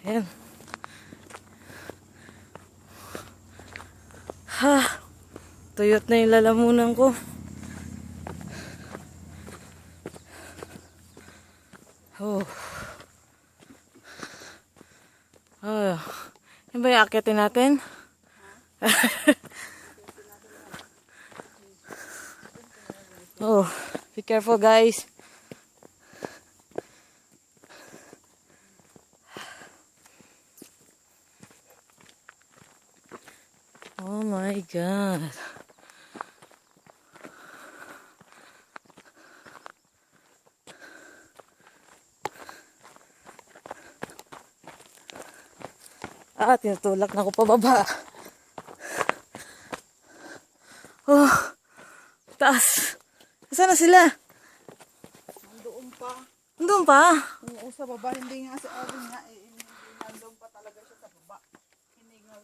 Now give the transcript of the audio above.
Ayan. Ha, tuyot na yung lalamunan ko. Oh. Oh. Yan ba yung akyatin natin? Oh, be careful guys. Oh my God. Tinutulak na ako pababa. Oh, taas. Saan na sila? Nandoon pa. Nandun pa? Oo, sa baba. Hindi nga sa akin nga eh.